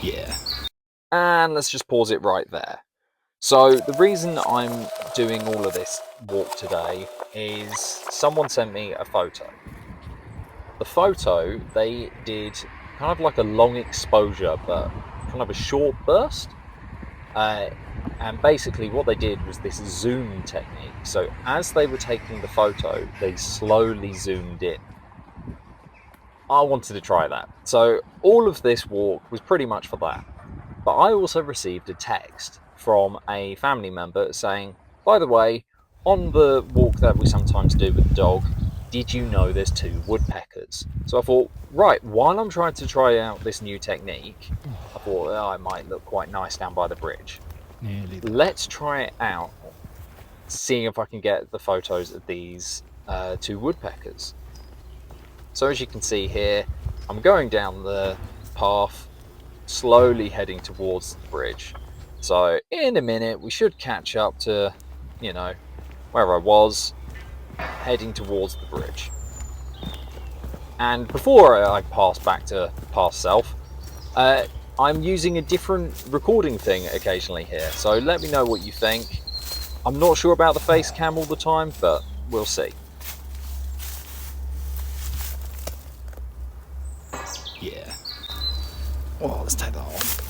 Yeah. And let's just pause it right there. So the reason I'm doing all of this walk today is someone sent me a photo. The photo, they did kind of like a long exposure, but kind of a short burst. Uh, and basically what they did was this zoom technique. So as they were taking the photo, they slowly zoomed in. I wanted to try that. So all of this walk was pretty much for that. But I also received a text from a family member saying, by the way, on the walk that we sometimes do with the dog, did you know there's two woodpeckers? So I thought, right, while I'm trying to try out this new technique, I thought, oh, it might look quite nice down by the bridge. Nearly there. Let's try it out, seeing if I can get the photos of these two woodpeckers. So as you can see here, I'm going down the path, slowly heading towards the bridge. So in a minute, we should catch up to, you know, where I was, heading towards the bridge. And before I pass back to past self, I'm using a different recording thing occasionally here. So let me know what you think. I'm not sure about the face cam all the time, but we'll see. Yeah. Oh, let's take that off.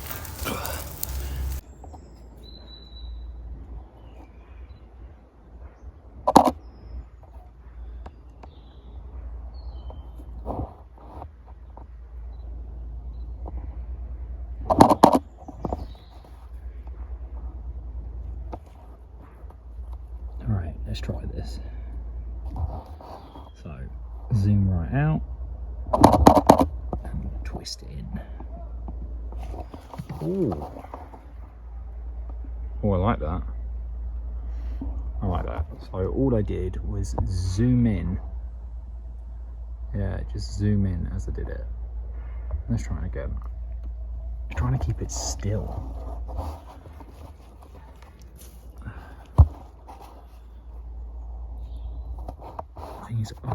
Alright, let's try this. So, zoom right out and twist it in. Ooh. Oh, I like that. I like that. So all I did was zoom in. Yeah, just zoom in as I did it. Let's try it again. I'm trying to keep it still. Things I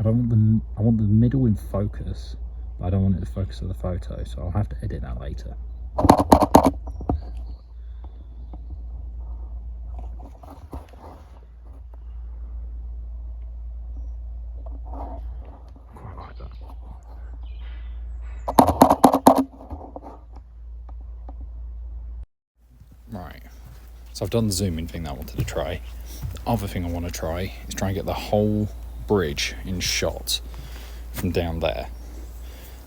want the middle in focus, but I don't want it to focus on the photo, so I'll have to edit that later. Quite like that. Right, so I've done the zooming thing that I wanted to try. The other thing I want to try is try and get the whole bridge in shot from down there.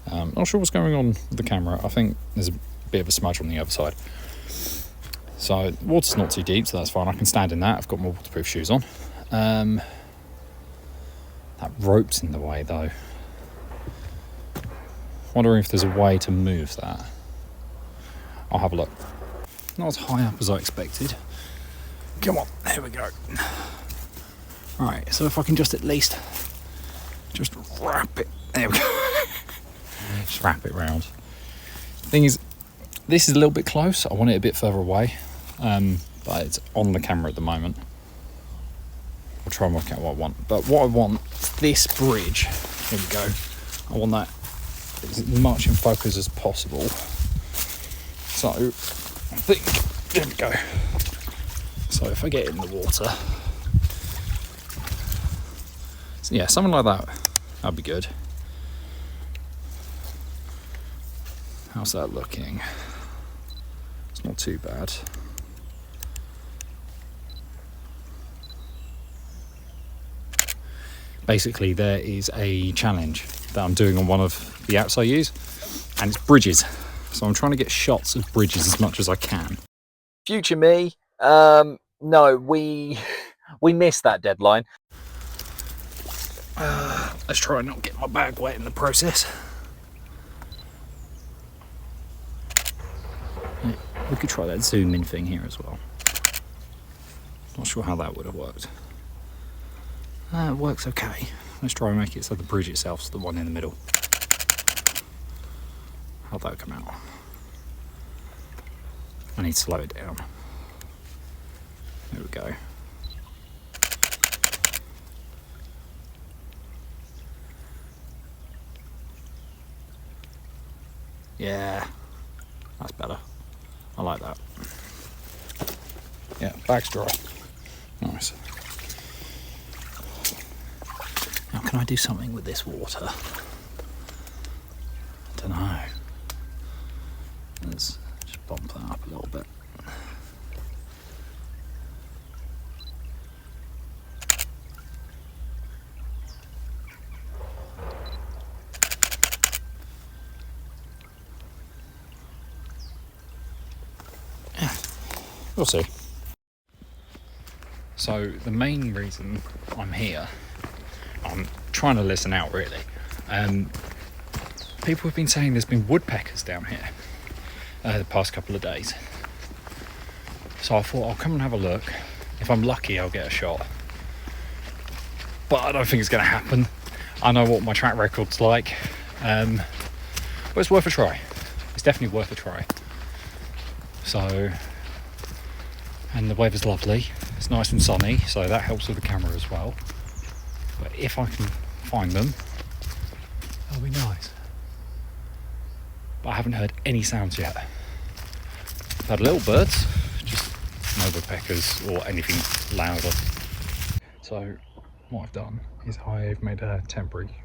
Not sure what's going on with the camera. I think there's a bit of a smudge on the other side. So the water's not too deep, so that's fine. I can stand in that. I've got my waterproof shoes on. That rope's in the way though. Wondering if there's a way to move that. I'll have a look. Not as high up as I expected. Come on, there we go. Alright, so if I can just at least just wrap it. There we go. Just wrap it round. Thing is, this is a little bit close. I want it a bit further away, but it's on the camera at the moment. I'll try and work out what I want. But what I want is this bridge. Here we go. I want that as much in focus as possible. So I think, there we go. So if I get in the water, so yeah, something like that, that'd be good. How's that looking? It's not too bad. Basically, there is a challenge that I'm doing on one of the apps I use, and it's bridges. So I'm trying to get shots of bridges as much as I can. Future me, no, we missed that deadline. Let's try and not get my bag wet in the process. We could try that zoom in thing here as well. Not sure how that would have worked. It works okay. Let's try and make it so the bridge itself is the one in the middle. How'd that come out? I need to slow it down. There we go. Yeah, that's better. I like that. Yeah, bag's dry. Nice. Now, can I do something with this water? I don't know. Let's just bump that up a little bit. Yeah, we'll see. So the main reason I'm here, I'm trying to listen out really. People have been saying there's been woodpeckers down here the past couple of days. So I thought I'll come and have a look. If I'm lucky, I'll get a shot. But I don't think it's going to happen. I know what my track record's like. But it's worth a try. It's definitely worth a try. So, and the weather's lovely. It's nice and sunny, so that helps with the camera as well. But if I can find them, that'll be nice. But I haven't heard any sounds yet. I've had little birds, just no woodpeckers or anything louder. So what I've done is I've made a temporary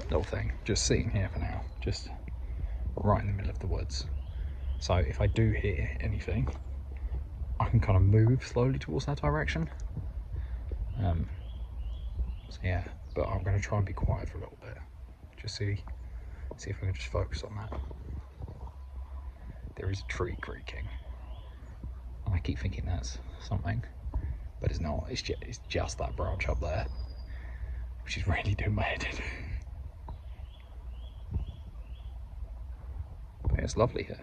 little thing, just sitting here for now, just right in the middle of the woods. So if I do hear anything, I can kind of move slowly towards that direction. So yeah, but I'm going to try and be quiet for a little bit. Just see if I can just focus on that. There is a tree creaking, and I keep thinking that's something, but it's not. It's just that branch up there, which is really doing my head in. But yeah, it's lovely here.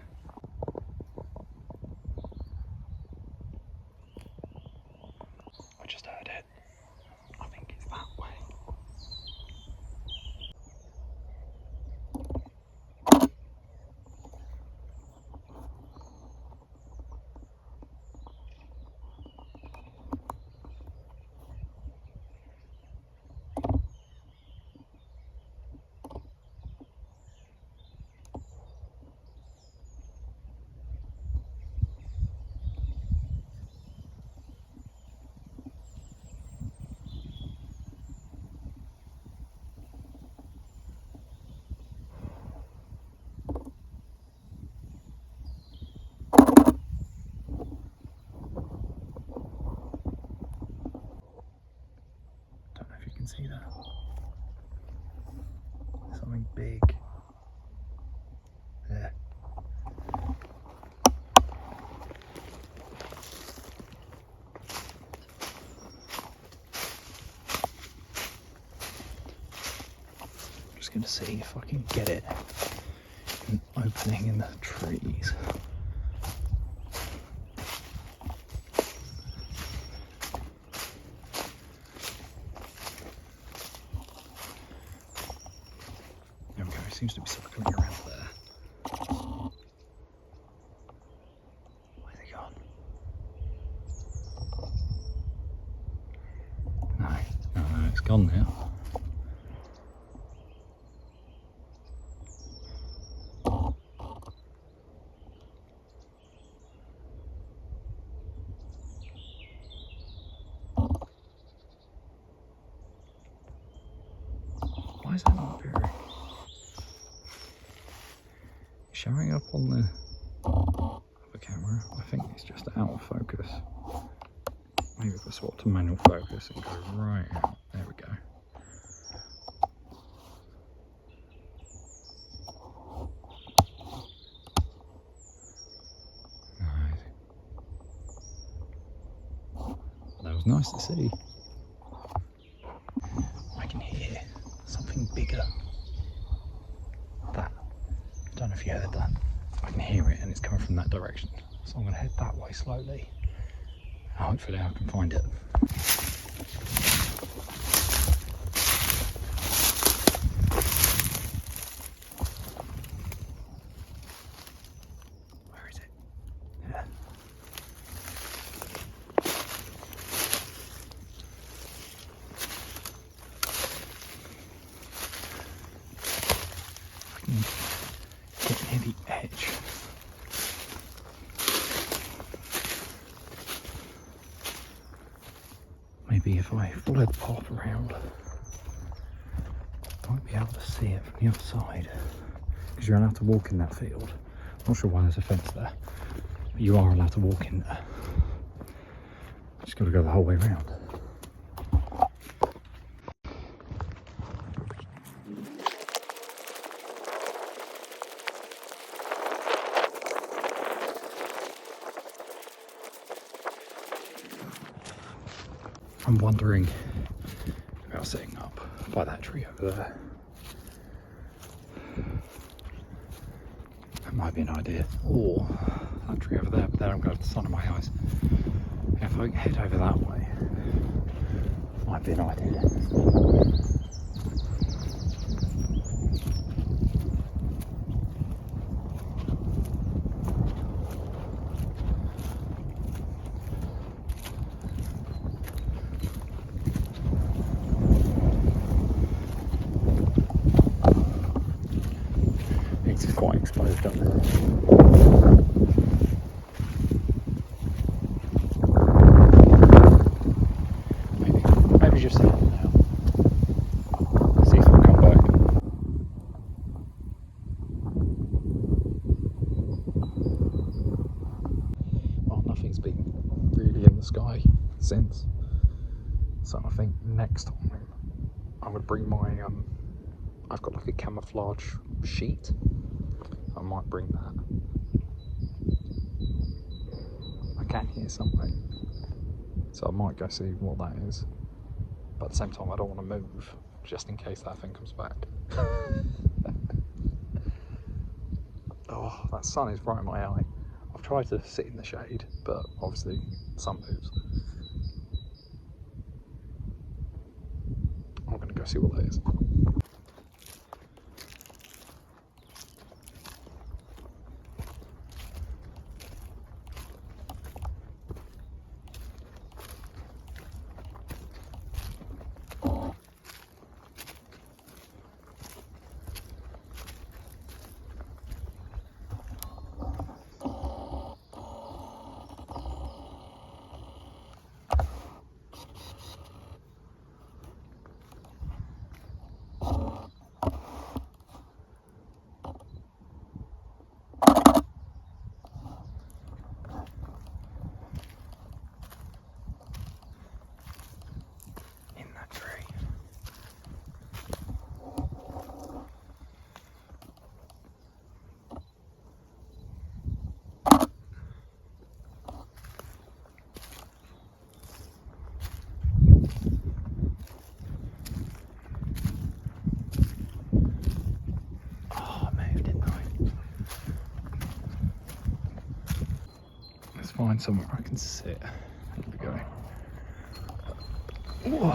I just heard it. I think it's that way. Don't know if you can see that. Something big. There. I'm just going to see if I can get it. An opening in the trees. There we go, it seems to be circling around there. Where's it gone? No, it's gone now. Why is that not appearing? Showing up on the other camera. I think it's just out of focus. Maybe if I swap to manual focus and go right out. There we go. Nice. That was nice to see. I can hear something bigger. That. I don't know if you heard that. I can hear it and it's coming from that direction. So I'm going to head that way slowly. Hopefully I can find it. Where is it? Yeah. I can get near the edge. Maybe if I follow the path around, I might be able to see it from the other side. Because you're allowed to walk in that field. Not sure why there's a fence there, but you are allowed to walk in there. Just got to go the whole way around. I'm wondering about setting up by that tree over there. That might be an idea. Or that tree over there, but then I'm going to have the sun in my eyes. If I head over that way, might be an idea. It's quite exposed up there. Maybe just head on now. See if I'll come back. Well, nothing's been really in the sky since. So I think next time I'm going to bring my I've got like a camouflage sheet. I might bring that. I can hear something, so I might go see what that is. But at the same time, I don't want to move, just in case that thing comes back. Oh, that sun is right in my eye. I've tried to sit in the shade, but obviously the sun moves. I'm going to go see what that is. Find somewhere I can sit. There we go. Whoa.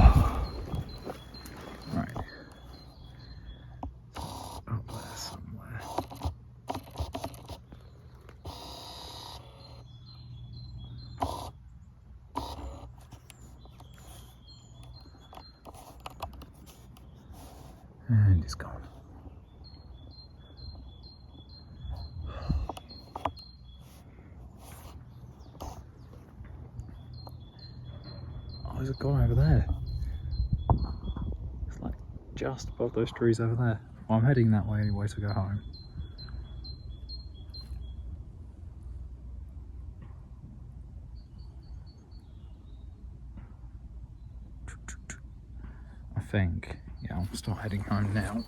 Right. Up there somewhere. And it's gone. There's a guy over there. It's like just above those trees over there. Well, I'm heading that way anyway to go home. I think, yeah, I'll start heading home now.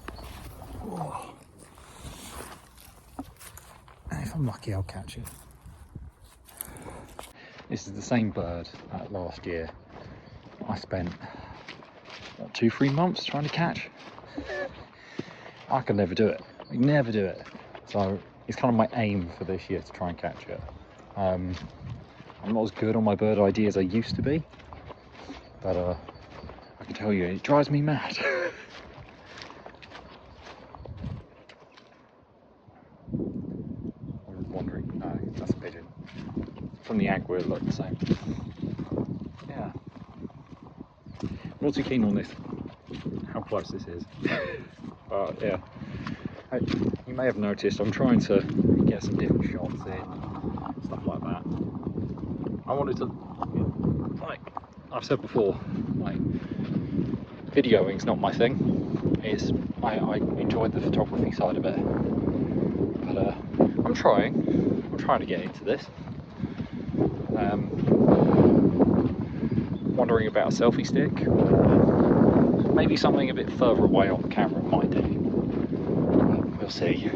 Oh. And if I'm lucky, I'll catch it. This is the same bird that last year I spent, what, 2-3 months trying to catch. I could never do it. I could never do it. So it's kind of my aim for this year to try and catch it. I'm not as good on my bird ID as I used to be, but I can tell you, it drives me mad. I'm wondering, no, that's a pigeon. From the ag, it looked the same. Yeah. I'm not too keen on this, how close this is. But yeah, You may have noticed I'm trying to get some different shots in, stuff like that. I wanted to, like I've said before, like videoing's not my thing. I enjoyed the photography side of it, but I'm trying to get into this. Wondering about a selfie stick, maybe something a bit further away on the camera might do. We'll see.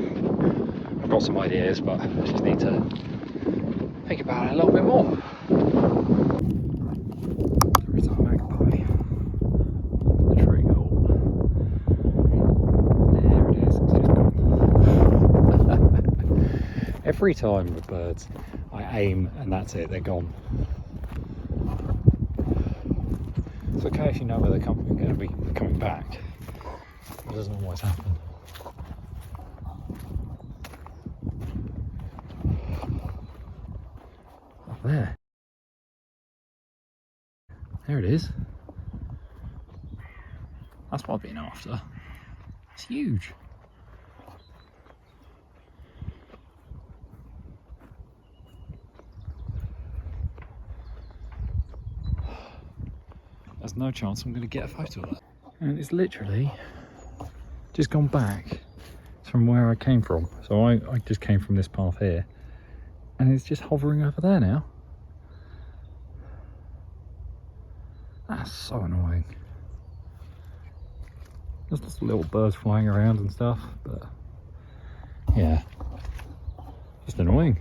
I've got some ideas, but I just need to think about it a little bit more. There is a magpie. The tree hole. There it is, it's just gone. Every time with birds, I aim and that's it, they're gone. It's okay if you know where they're going to be coming back. It doesn't always happen. Up there. There it is. That's what I've been after. It's huge. There's no chance I'm going to get a photo of that. And it's literally just gone back from where I came from. So I just came from this path here. And it's just hovering over there now. That's so annoying. There's lots of little birds flying around and stuff, but yeah, just annoying.